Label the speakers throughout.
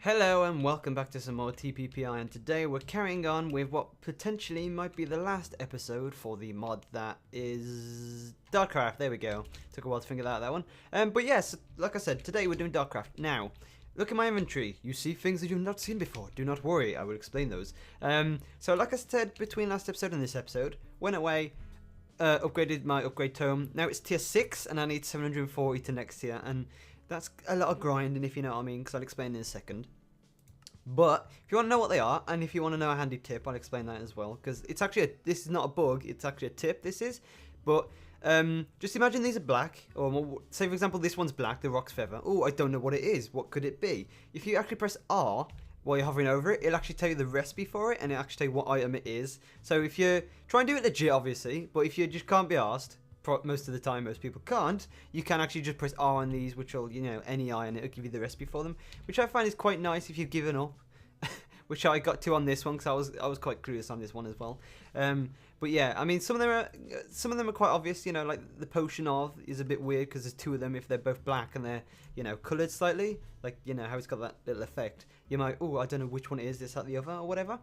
Speaker 1: Hello and welcome back to some more TPPI, and today we're carrying on with what potentially might be the last episode for the mod that is Dartcraft. There we go. Took a while to figure out that one. But yes, like I said, today we're doing Dartcraft. Now, look at my inventory. You see things that you've not seen before. Do not worry, I will explain those. So like I said, between last episode and this episode, went away, upgraded my upgrade tome. Now it's tier 6 and I need 740 to next tier, and that's a lot of grinding, if you know what I mean, because I'll explain in a second. But if you want to know what they are, and if you want to know a handy tip, I'll explain that as well. Because it's actually this is not a bug; it's actually a tip. This is, but just imagine these are black, or say for example this one's black, the rock's feather. Oh, I don't know what it is. What could it be? If you actually press R while you're hovering over it, it'll actually tell you the recipe for it, and it'll actually tell you what item it is. So if you try and do it legit, obviously, but if you just can't be asked. Most of the time, most people can't. You can actually just press R on these, which will, you know, any eye, and it'll give you the recipe for them, which I find is quite nice if you've given up. Which I got to on this one because I was quite clueless on this one as well. But yeah, I mean some of them are quite obvious. You know, like the potion of is a bit weird because there's two of them. If they're both black and they're, you know, coloured slightly, like, you know how it's got that little effect. You might, oh, I don't know which one it is, this, that, the other, or whatever.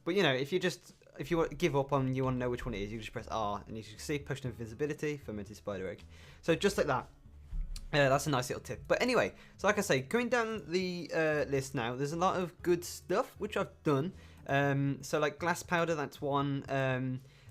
Speaker 1: But you know, if you want to give up on, you want to know which one it is, you just press R, and you can see potion of invisibility, fermented spider egg. So just like that. That's a nice little tip. But anyway, so like I say, going down the list now, there's a lot of good stuff which I've done. So like glass powder, that's one.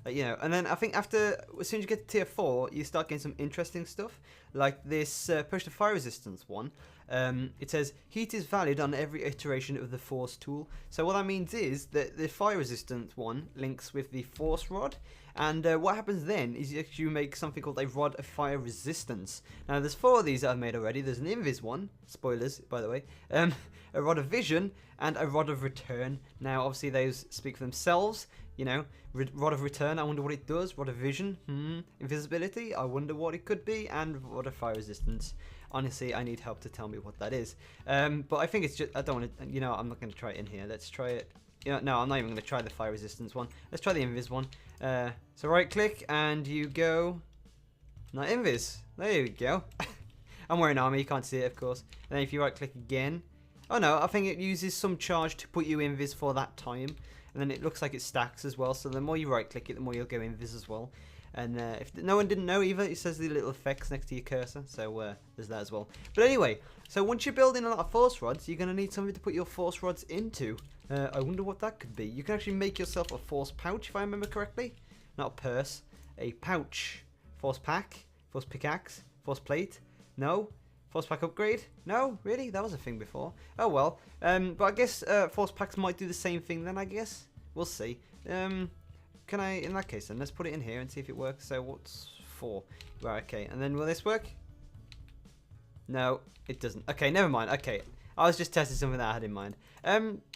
Speaker 1: You know, and then I think as soon as you get to tier 4, you start getting some interesting stuff, like this potion of fire resistance one. It says heat is valid on every iteration of the force tool. So what that means is that the fire resistant one links with the force rod, and what happens then is you make something called a rod of fire resistance. Now there's 4 of these that I've made already. There's an invis one, spoilers by the way, a rod of vision, and a rod of return. Now obviously those speak for themselves. You know, rod of return, I wonder what it does. Rod of vision, invisibility, I wonder what it could be. And rod of fire resistance, honestly, I need help to tell me what that is. But I think it's just, I don't want to, you know, I'm not going to try it in here. Let's try it. You know, no, I'm not even going to try the fire resistance one. Let's try the invis one. So right click and you go, not invis. There you go. I'm wearing armor, you can't see it, of course. And then if you right click again, oh no, I think it uses some charge to put you invis for that time. And then it looks like it stacks as well, so the more you right click it, the more you'll go invis as well. And if no one didn't know either, it says the little effects next to your cursor, so there's that as well. But anyway, so once you're building a lot of force rods, you're going to need something to put your force rods into. I wonder what that could be. You can actually make yourself a force pouch, if I remember correctly. Not a purse, a pouch. Force pack, force pickaxe, force plate. No? Force pack upgrade? No? Really? That was a thing before. Oh well. But I guess force packs might do the same thing then, I guess. We'll see. Can I, in that case then, let's put it in here and see if it works. So what's 4? Right, okay. And then will this work? No, it doesn't. Okay, never mind. Okay. I was just testing something that I had in mind.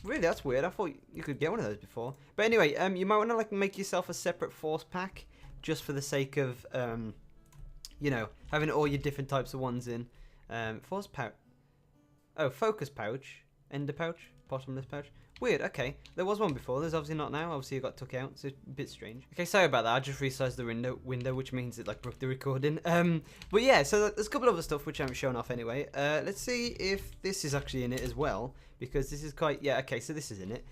Speaker 1: Really, that's weird. I thought you could get one of those before. But anyway, you might want to like make yourself a separate force pack just for the sake of, you know, having all your different types of ones in. Force pouch. Oh, focus pouch. Ender pouch. Bottomless pouch. Weird, okay. There was one before. There's obviously not now. Obviously it got took out, so it's a bit strange. Okay, sorry about that. I just resized the window, which means it like broke the recording. But yeah, so there's a couple of other stuff which I haven't shown off anyway. Let's see if this is actually in it as well, because this is quite, yeah, okay, so this is in it.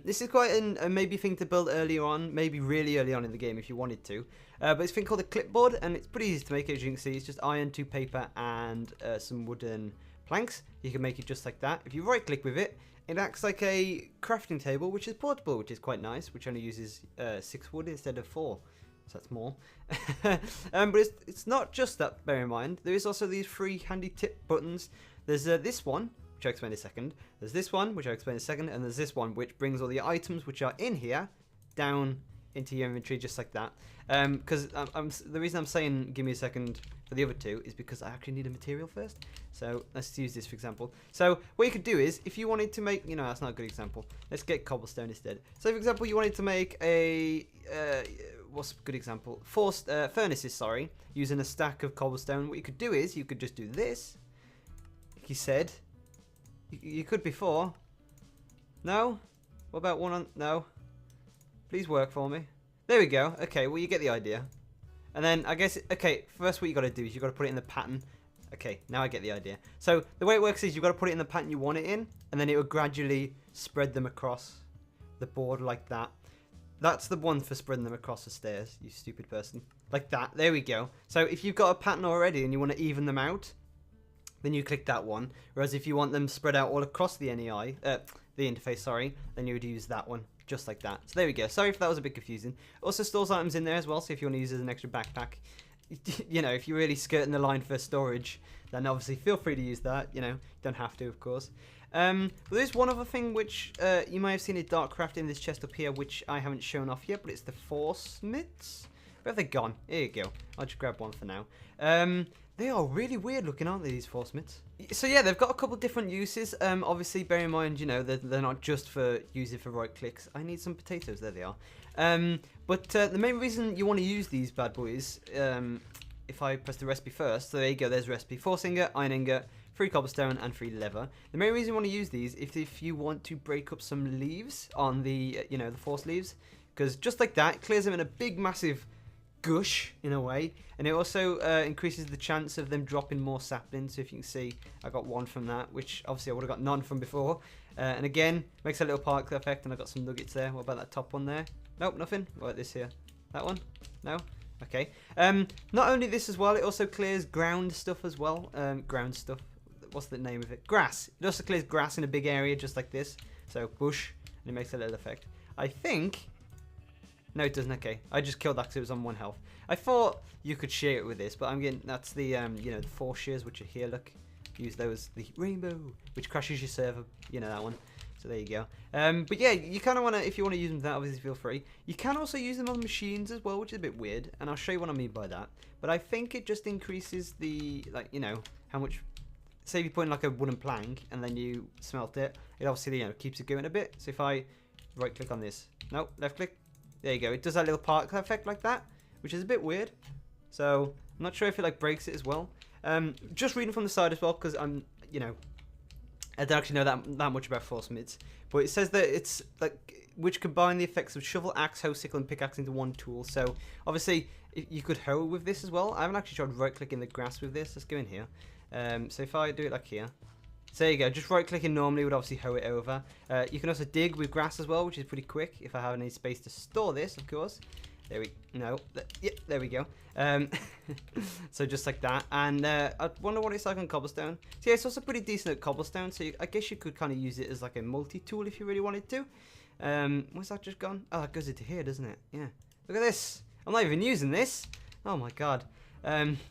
Speaker 1: This is quite a maybe thing to build earlier on, maybe really early on in the game if you wanted to. But it's a thing called a clipboard, and it's pretty easy to make, as you can see. It's just iron, 2 paper, and some wooden planks. You can make it just like that. If you right click with it, it acts like a crafting table, which is portable, which is quite nice, which only uses 6 wood instead of 4. So that's more. But it's not just that, bear in mind. There is also these 3 handy tip buttons. There's this one, which I'll explain in a second. There's this one, which I'll explain in a second. And there's this one, which brings all the items which are in here down into your inventory just like that. Because the reason I'm saying give me a second for the other 2 is because I actually need a material first. So let's use this for example. So what you could do is, if you wanted to make, you know, that's not a good example. Let's get cobblestone instead. So for example, you wanted to make a, what's a good example? Furnaces, sorry, using a stack of cobblestone. What you could do is, you could just do this. Like you said. You could before. No? What about one on, no? Please work for me. There we go. Okay, well you get the idea. And then I guess, okay, first what you got to do is you got to put it in the pattern Okay, now I get the idea. So the way it works is you've got to put it in the pattern you want it in, and then it will gradually spread them across the board like that. That's the one for spreading them across the stairs, you stupid person. Like that. There we go. So if you've got a pattern already and you want to even them out, then you click that one. Whereas if you want them spread out all across the NEI, the interface, sorry, then you would use that one, just like that. So there we go. Sorry if that was a bit confusing. Also stores items in there as well, so if you want to use it as an extra backpack, you know, if you're really skirting the line for storage, then obviously feel free to use that. You know, don't have to, of course. But there's one other thing which you may have seen at Dartcraft in this chest up here, which I haven't shown off yet, but it's the force mitts. Where have they gone? Here you go. I'll just grab one for now. They are really weird looking, aren't they, these force mitts? So yeah, they've got a couple different uses. Obviously, bear in mind, you know, they're not just for using for right clicks. I need some potatoes. There they are. But the main reason you want to use these bad boys, if I press the recipe first, so there you go, there's recipe. Force ingot, iron ingot, 3 cobblestone, and 3 leather. The main reason you want to use these is if you want to break up some leaves on the, you know, the force leaves, because just like that, it clears them in a big, massive gush in a way, and it also increases the chance of them dropping more saplings. So if you can see, I got 1 from that, which obviously I would have got none from before. And again, makes a little particle effect, and I got some nuggets there. What about that top one there? Nope, nothing. What about this here? That one? No? Okay. Not only this as well, it also clears ground stuff as well. Ground stuff. What's the name of it? Grass. It also clears grass in a big area just like this. So bush, and it makes a little effect. I think... No, it doesn't. Okay, I just killed that because it was on 1 health. I thought you could share it with this, but I'm getting... That's the, you know, the 4 shears, which are here, look. Use those. The rainbow, which crashes your server. You know that one. So there you go. But yeah, you kind of want to, if you want to use them for that, obviously feel free. You can also use them on machines as well, which is a bit weird, and I'll show you what I mean by that. But I think it just increases the, like, you know, how much, say if you put in like a wooden plank, and then you smelt it, it obviously, you know, keeps it going a bit. So if I right click on this, no, left click, there you go. It does that little particle effect like that, which is a bit weird. So I'm not sure if it like breaks it as well. Just reading from the side as well, because I'm, you know, I don't actually know that much about force mitts, but it says that it's like which combine the effects of shovel, axe, hoe, sickle, and pickaxe into one tool. So obviously you could hoe with this as well. I haven't actually tried right clicking the grass with this. Let's go in here. So if I do it like here, so there you go. Just right clicking normally would obviously hoe it over. You can also dig with grass as well, which is pretty quick if I have any space to store this, of course. There we go. So just like that, and I wonder what it's like on cobblestone. So yeah, it's also pretty decent at cobblestone, so I guess you could kind of use it as like a multi-tool if you really wanted to. Where's that just gone? Oh, that goes into here, doesn't it? Yeah. Look at this. I'm not even using this. Oh my god.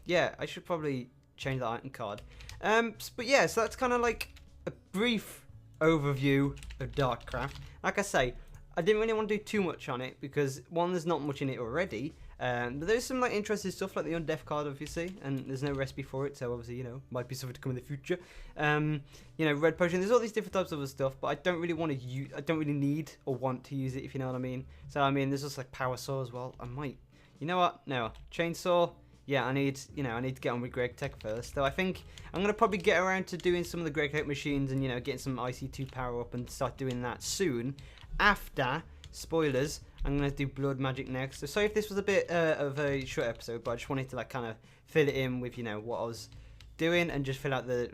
Speaker 1: Yeah, I should probably change that item card. But yeah, so that's kind of like a brief overview of Dartcraft. Like I say, I didn't really want to do too much on it because, one, there's not much in it already, but there's some like interesting stuff like the undeath card, obviously, and there's no recipe for it, so obviously, you know, might be something to come in the future. You know, red potion, there's all these different types of other stuff, but I don't really want to use, I don't really need or want to use it, if you know what I mean. So I mean, there's just like power saw as well. I might, you know what? No, chainsaw. Yeah, I need to get on with Greg Tech first. So I think I'm gonna probably get around to doing some of the Greg Tech machines and, you know, getting some IC2 power up and start doing that soon. After, spoilers, I'm going to do blood magic next. So sorry if this was a bit of a short episode, but I just wanted to like kind of fill it in with, you know, what I was doing and just fill out the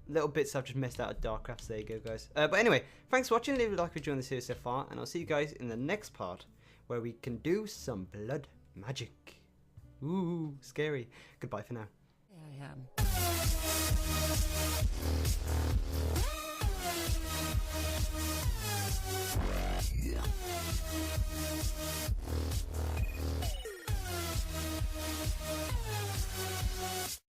Speaker 1: little bits I've just missed out of Dartcraft. So there you go, guys. But anyway, thanks for watching. Leave a like if you enjoyed the series so far, and I'll see you guys in the next part where we can do some blood magic. Ooh, scary. Goodbye for now.
Speaker 2: Yeah, I am.